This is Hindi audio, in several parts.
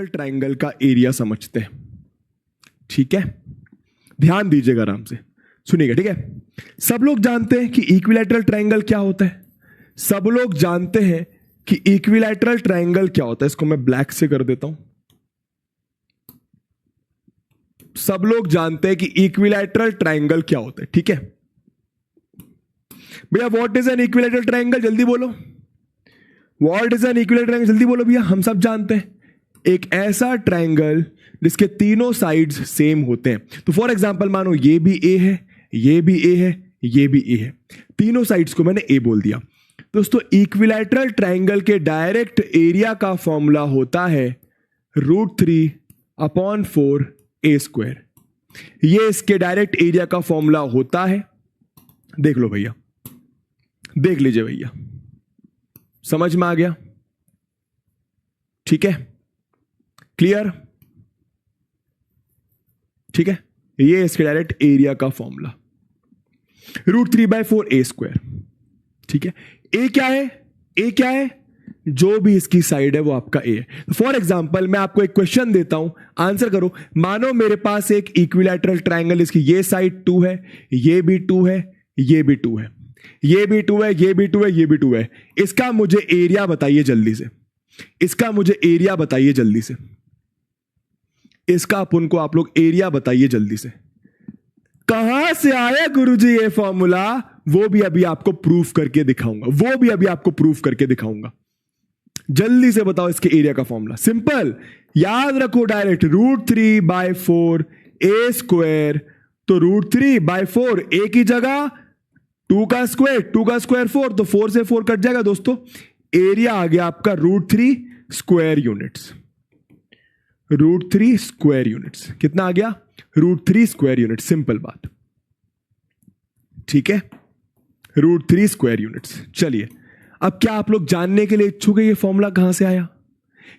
इक्विलैटरल ट्रायंगल का एरिया समझते हैं, ठीक है? ध्यान दीजिएगा, आराम से सुनिएगा, ठीक है? सब लोग जानते हैं कि इक्विलैटरल ट्रायंगल क्या होता है। सब लोग जानते हैं कि इक्विलैटरल ट्रायंगल क्या होता है। इसको मैं ब्लैक से कर देता हूं। सब लोग जानते हैं कि इक्विलैटरल ट्रायंगल क्या होता है, ठीक है भैया? What is an equilateral triangle, जल्दी बोलो। What is an equilateral triangle, जल्दी बोलो भैया। हम सब जानते हैं एक ऐसा ट्रायंगल जिसके तीनों साइड्स सेम होते हैं। तो फॉर एग्जांपल मानो ये भी ए है, ये भी ए है, ये भी ए है, तीनों साइड्स को मैंने ए बोल दिया। दोस्तों इक्विलैटरल ट्रायंगल के डायरेक्ट एरिया का फॉर्मूला होता है √3/4 ए स्क्वायर। ये इसके डायरेक्ट एरिया का फॉर्मूला होता है। देख लो भैया, देख लीजिए भैया, समझ में आ गया? ठीक है, क्लियर? ठीक है, ये इसके डायरेक्ट एरिया का फॉर्मूला √3/4 ए स्क्वायर, ठीक है? ए क्या है? ए क्या है? जो भी इसकी साइड है वो आपका ए है। फॉर एग्जाम्पल मैं आपको एक क्वेश्चन देता हूं, आंसर करो। मानो मेरे पास एक इक्विलैटरल ट्रायंगल, इसकी ये साइड 2 है, ये भी 2 है, ये भी 2 है, ये भी 2 है, ये भी 2 है, ये भी 2 है। इसका मुझे एरिया बताइए जल्दी से, इसका मुझे एरिया बताइए जल्दी से, इसका अपन को आप लोग एरिया बताइए जल्दी से। कहां से आया गुरुजी ये फॉर्मूला? वो भी अभी आपको प्रूफ करके दिखाऊंगा, वो भी अभी आपको प्रूफ करके दिखाऊंगा। जल्दी से बताओ इसके एरिया का फॉर्मूला। सिंपल, याद रखो डायरेक्ट √3/4 ए स्क्वायर। तो √3/4 ए की जगह 2 का स्क्वायर, 2 का स्क्वायर 4, तो 4 से 4 कट जाएगा दोस्तों। एरिया आ गया आपका √3 स्क्वायर यूनिट्स। √3 स्क्वायर यूनिट्स कितना आ गया? √3 स्क्वायर यूनिट। सिंपल बात, ठीक है? √3 स्क्वायर यूनिट्स। चलिए, अब क्या आप लोग जानने के लिए इच्छुक है ये फॉर्मूला कहां से आया?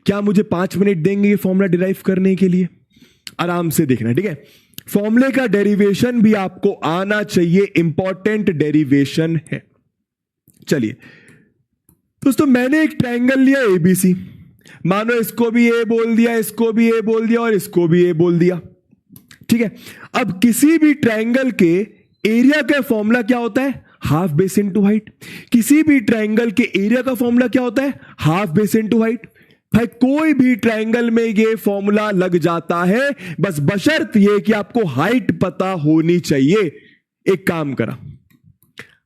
क्या मुझे 5 मिनट देंगे ये फॉर्मूला डिराइव करने के लिए? आराम से देखना, ठीक है? फॉर्मूले का डेरिवेशन भी आपको आना चाहिए, इंपॉर्टेंट डेरिवेशन है। चलिए दोस्तों, मैंने एक ट्रायंगल लिया एबीसी। मानो इसको भी ए बोल दिया, इसको भी ए बोल दिया और इसको भी ए बोल दिया, ठीक है? अब किसी भी ट्रायंगल के एरिया का फॉर्मूला क्या होता है? Half base into height. किसी भी ट्रायंगल के एरिया का फॉर्मूला क्या होता है? Half base into height. भाई कोई भी ट्रायंगल में ये फॉर्मूला लग जाता है, बस बशर्त ये कि आपको हाइट पता होनी चाहिए। एक काम करा,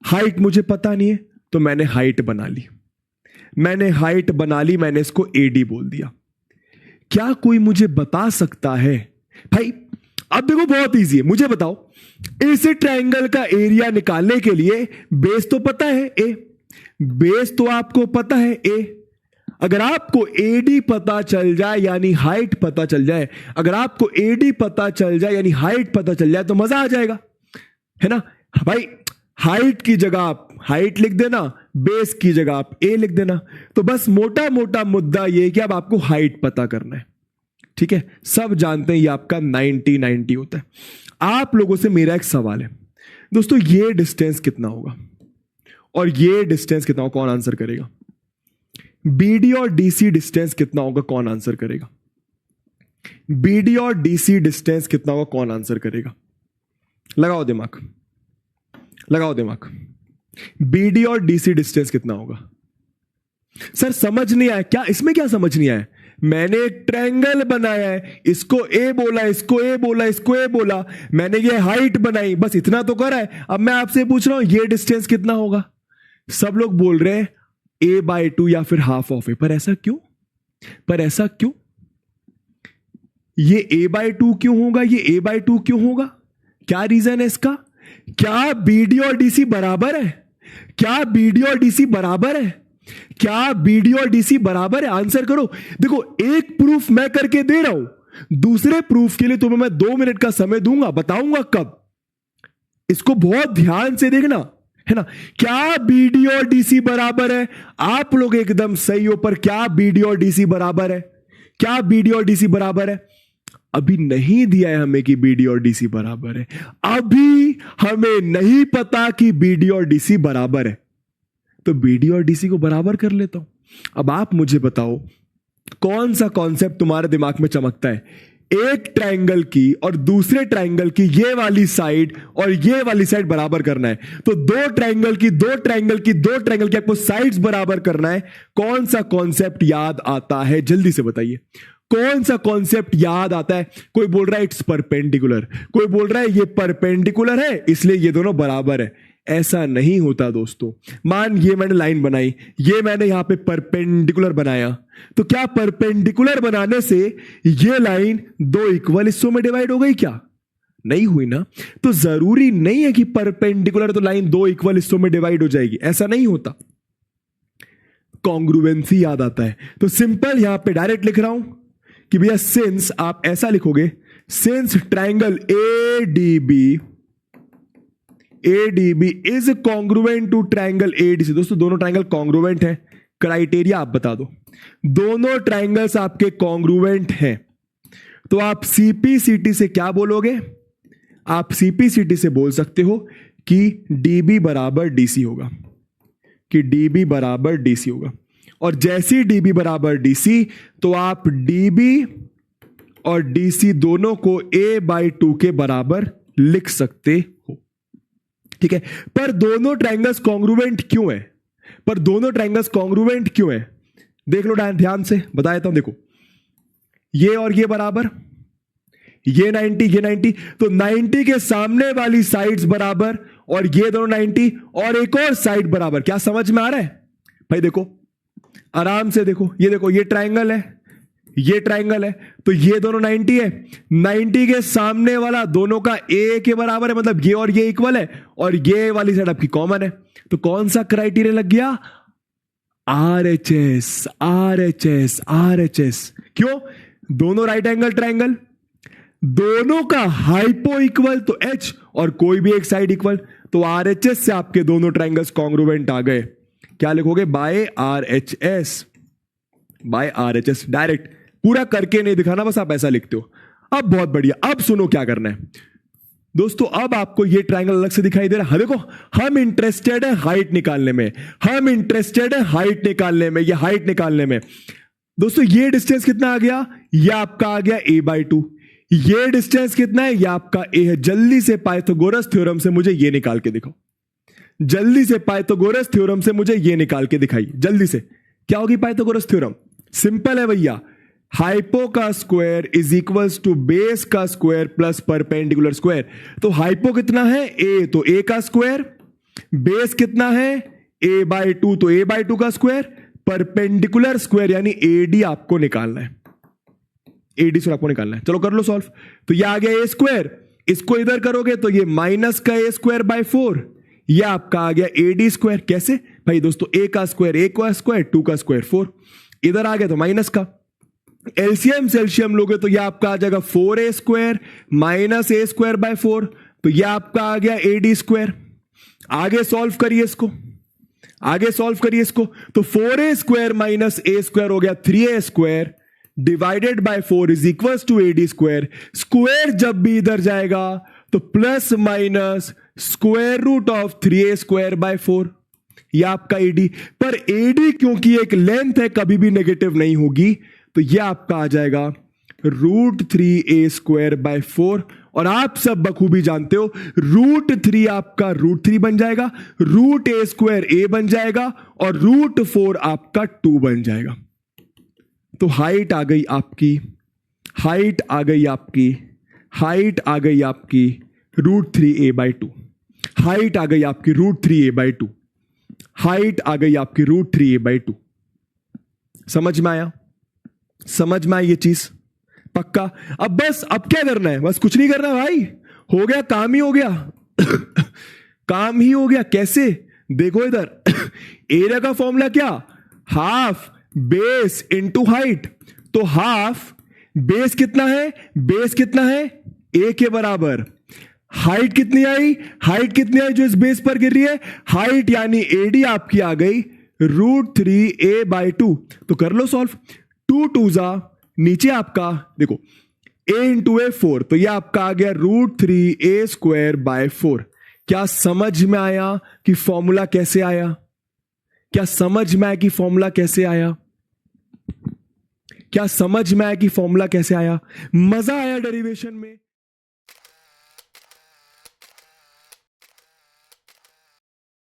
हाइट मुझे पता नहीं है तो मैंने हाइट बना ली, मैंने हाइट बना ली, मैंने इसको एडी बोल दिया। क्या कोई मुझे बता सकता है? भाई अब देखो बहुत इजी है, मुझे बताओ इस ट्रायंगल का एरिया निकालने के लिए बेस तो पता है ए, बेस तो आपको पता है ए। अगर आपको एडी पता चल जाए यानी हाइट पता चल जाए, अगर आपको एडी पता चल जाए यानी हाइट पता चल जाए तो मजा आ जाएगा, है ना भाई? हाइट की जगह आप हाइट लिख देना, बेस की जगह आप ए लिख देना। तो बस मोटा मोटा मुद्दा ये कि अब आपको हाइट पता करना है, ठीक है? सब जानते हैं ये आपका 90 होता है। आप लोगों से मेरा एक सवाल है दोस्तों, ये डिस्टेंस कितना होगा और ये डिस्टेंस कितना होगा? कौन आंसर करेगा? बीडी और डीसी डिस्टेंस कितना होगा? कौन आंसर करेगा? बीडी और डीसी डिस्टेंस कितना होगा? कौन आंसर करेगा? लगाओ दिमाग, लगाओ दिमाग। बीडी और डीसी डिस्टेंस कितना होगा? सर समझ नहीं आया क्या? इसमें क्या समझ नहीं आया? मैंने एक ट्रायंगल बनाया है, इसको ए बोला, इसको ए बोला, इसको ए बोला, मैंने ये हाइट बनाई, बस इतना तो करा है। अब मैं आपसे पूछ रहा हूं ये डिस्टेंस कितना होगा? सब लोग बोल रहे हैं a/2 या फिर हाफ ऑफ ए। पर ऐसा क्यों? पर ऐसा क्यों? ये a/2 क्यों होगा? ये a/2 क्यों होगा? क्या रीजन है इसका? क्या बीडी और डीसी बराबर है? क्या बीडी और डीसी बराबर है? क्या बीडी और डीसी बराबर है? आंसर करो। देखो एक प्रूफ मैं करके दे रहा हूं, दूसरे प्रूफ के लिए तुम्हें मैं 2 मिनट का समय दूंगा, बताऊंगा कब। इसको बहुत ध्यान से देखना, है ना? क्या बीडी और डीसी बराबर है? आप लोग एकदम सही हो, पर क्या बीडी और डीसी बराबर है? क्या बीडी और डीसी बराबर है? अभी नहीं दिया है हमें कि बीडी और डीसी बराबर है, अभी हमें नहीं पता कि बीडी और डीसी बराबर है। तो बीडी और डीसी को बराबर कर लेता हूं। अब आप मुझे बताओ कौन सा कॉन्सेप्ट तुम्हारे दिमाग में चमकता है? एक ट्रायंगल की और दूसरे ट्रायंगल की ये वाली साइड और ये वाली साइड बराबर करना है, तो दो ट्रायंगल की आपको साइड्स बराबर करना है। कौन सा कॉन्सेप्ट याद आता है? जल्दी से बताइए, कौन सा कॉन्सेप्ट याद आता है? कोई बोल रहा है इट्स परपेंडिकुलर, कोई बोल रहा है ये परपेंडिकुलर है इसलिए ये दोनों बराबर है। ऐसा नहीं होता दोस्तों। मान ये मैंने लाइन बनाई, ये मैंने यहां पे परपेंडिकुलर बनाया, तो क्या परपेंडिकुलर बनाने से ये लाइन दो इक्वल हिस्सों में डिवाइड हो गई? क्या नहीं हुई ना। तो जरूरी नहीं है कि परपेंडिकुलर तो लाइन दो इक्वल हिस्सों में डिवाइड हो जाएगी, ऐसा नहीं होता। कॉन्ग्रुएंसी याद आता है तो सिंपल यहां पे डायरेक्ट लिख रहा हूं कि भैया सिंस, आप ऐसा लिखोगे, since triangle ADB is congruent to triangle ADC। दोस्तों दोनों ट्रायंगल कॉन्ग्रुएंट है, क्राइटेरिया आप बता दो। दोनों ट्रायंगल्स आपके कॉन्ग्रुएंट हैं, तो आप CPCT से क्या बोलोगे? आप CPCT से बोल सकते हो कि DB बराबर DC होगा, कि DB बराबर DC होगा। और जैसी DB बराबर DC, तो आप DB और DC दोनों को a/2 के बराबर लिख सकते हो, ठीक है। पर दोनों ट्रायंगल्स कॉन्ग्रुएंट क्यों है? देख लो ध्यान से बता देता हूं। देखो ये और ये बराबर, ये 90, तो 90 के सामने वाली साइड्स बराबर और ये दोनों 90 और एक और साइड बराबर। क्या समझ में आ रहा है भाई? देखो आराम से देखो, ये ट्रायंगल है, ये ट्रायंगल है, तो ये दोनों 90 है, 90 के सामने वाला दोनों का a के बराबर है, मतलब ये और ये इक्वल है, और ये वाली साइड आपकी कॉमन है। तो कौन सा क्राइटेरिया लग गया? RHS। क्यों? दोनों राइट एंगल ट्रायंगल, दोनों का हाइपो इक्वल तो H और कोई भी एक साइड इक्वल, तो RHS से आपके दोनों ट्रायंगल्स कॉन्ग्रुएंट आ गए। क्या लिखोगे? Bye RHS। डायरेक्ट पूरा करके नहीं दिखाना, बस आप ऐसा लिखते हो। अब बहुत बढ़िया, अब सुनो क्या करना है दोस्तों। अब आपको ये ट्रायंगल अलग से दिखाई दे रहा है। देखो हम इंटरेस्टेड है हाइट निकालने में, ये हाइट निकालने में। दोस्तों ये डिस्टेंस कितना आ गया? ये आपका आ गया a/2। ये डिस्टेंस कितना है? ये आपका a है। जल्दी से पाइथागोरस थ्योरम से मुझे ये निकाल के दिखाओ, दिखाइए जल्दी से। क्या होगी पाइथागोरस थ्योरम? सिंपल है भैया, हाइपो का square is equals to base का स्क्वायर प्लस परपेंडिकुलर स्क्वायर। तो हाइपो कितना है? a, तो a का स्क्वायर। बेस कितना है? a/2, तो a/2 का स्क्वायर। परपेंडिकुलर स्क्वायर यानी AD आपको निकालना है, चलो कर लो सॉल्व। तो ये आ गया a स्क्वायर, इसको इधर करोगे तो ये माइनस का a²/4, ये आपका आ गया AD स्क्वायर। कैसे भाई? दोस्तों a का स्क्वायर 2 का स्क्वायर 4, इधर आ गया तो माइनस का। एलसीएम लोगे तो ये आपका आ जाएगा 4a² माइनस a²/4, तो ये आपका आ गया AD स्क्वायर। आगे सॉल्व करिए इसको, तो 4a² माइनस a² हो गया 3a² divided by 4 is equal to AD square. Square जब भी इधर जाएगा तो plus minus square root of 3a²/4, ये आपका AD। पर AD क्योंकि एक लेंथ है कभी भी नेगेटिव नहीं होगी, तो ये आपका आ जाएगा √3a²/4। और आप सब बखूबी जानते हो √3 आपका √3 बन जाएगा, √a² a बन जाएगा और √4 आपका 2 बन जाएगा। तो हाइट आ गई आपकी √3a/2, हाइट आ गई आपकी √3a/2। समझ में आया ये चीज? पक्का? अब क्या करना है? बस कुछ नहीं करना भाई, हो गया, काम ही हो गया। कैसे? देखो इधर एरिया का फॉर्मूला क्या? Half base into height. तो हाफ बेस कितना है? a के बराबर। हाइट कितनी आई जो इस बेस पर गिर रही है? हाइट यानी AD आपकी आ गई √3a/2। तो कर लो सॉल्व। 2 2 जा नीचे आपका देखो a इंटू a 4, तो ये आपका आ गया √3a²/4। क्या समझ में आया कि फॉर्मूला कैसे आया? क्या समझ में आया कि फॉर्मूला कैसे आया? मजा आया डेरिवेशन में?